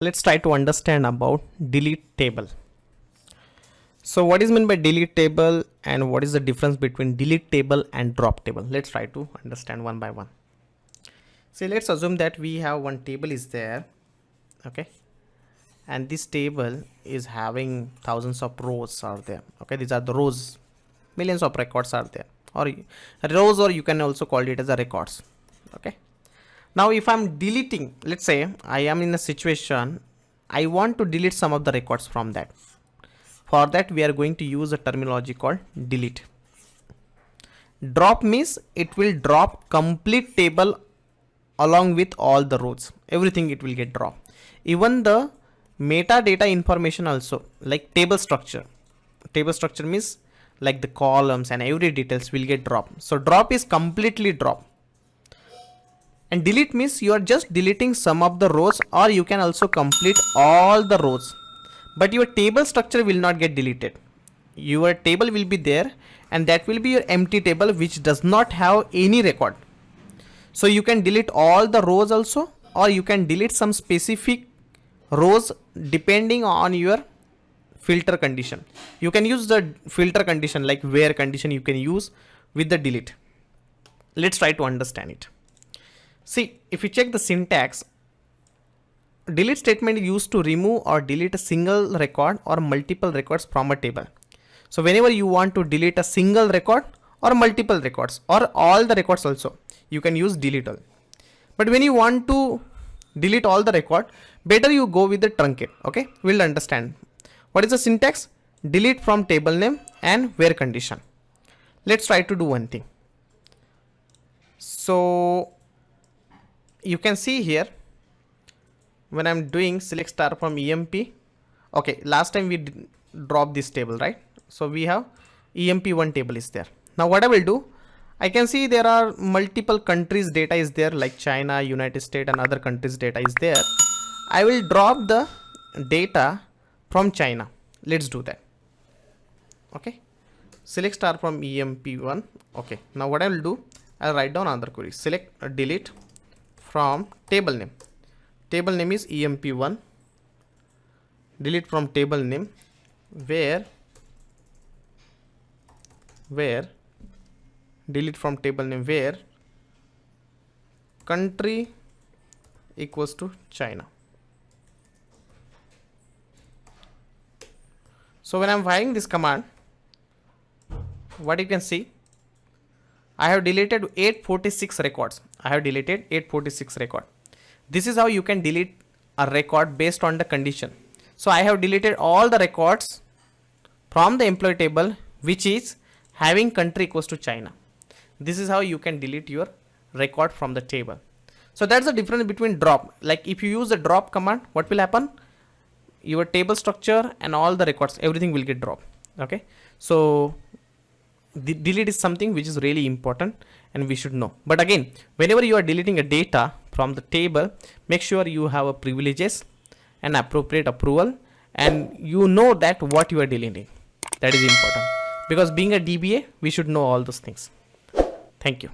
Let's try to understand about delete table. So what is meant by delete table and what is the difference between delete table and drop table? Let's try to understand one by one. So let's assume that we have one table is there, okay, and this table is having thousands of rows are there, okay. These are the rows, millions of records are there, or rows, or you can also call it as a records, okay. Now if I'm deleting, let's say I am in a situation I want to delete some of the records from that. For that we are going to use a terminology called delete. Drop means it will drop complete table along with all the rows, everything it will get dropped, even the metadata information also, like table structure. Table structure means like the columns and every details will get dropped. So drop is completely drop. And delete means you are just deleting some of the rows, or you can also complete all the rows, but your table structure will not get deleted. Your table will be there, and that will be your empty table which does not have any record. So you can delete all the rows also, or you can delete some specific rows depending on your filter condition. You can use the filter condition like where condition you can use with the delete. Let's try to understand it. See, if you check the syntax, delete statement is used to remove or delete a single record or multiple records from a table. So whenever you want to delete a single record or multiple records or all the records also, you can use delete all. But when you want to delete all the record, better you go with the truncate, okay. We'll understand. What is the syntax? Delete from table name and where condition. Let's try to do one thing. So you can see here when I'm doing select star from EMP, okay, last time we dropped this table, right? So we have EMP1 table is there. Now what I will do, I can see there are multiple countries data is there, like China, United States and other countries data is there. I will drop the data from China. Let's do that. Okay, select star from EMP1. Okay, now what I will do, I'll write down another query. Select delete from table name. Table name is EMP1. Delete from table name where delete from table name where country equals to China. So when I'm firing this command, what you can see, I have deleted 846 records. I have deleted 846 record. This is how you can delete a record based on the condition. So I have deleted all the records from the employee table which is having country equals to China. This is how you can delete your record from the table. So that's the difference between drop. Like if you use the drop command, what will happen? Your table structure and all the records, everything will get dropped. Okay. So the delete is something which is really important and we should know. But again, whenever you are deleting a data from the table, make sure you have a privileges and appropriate approval, and you know that what you are deleting. That is important, because being a DBA, we should know all those things. Thank you.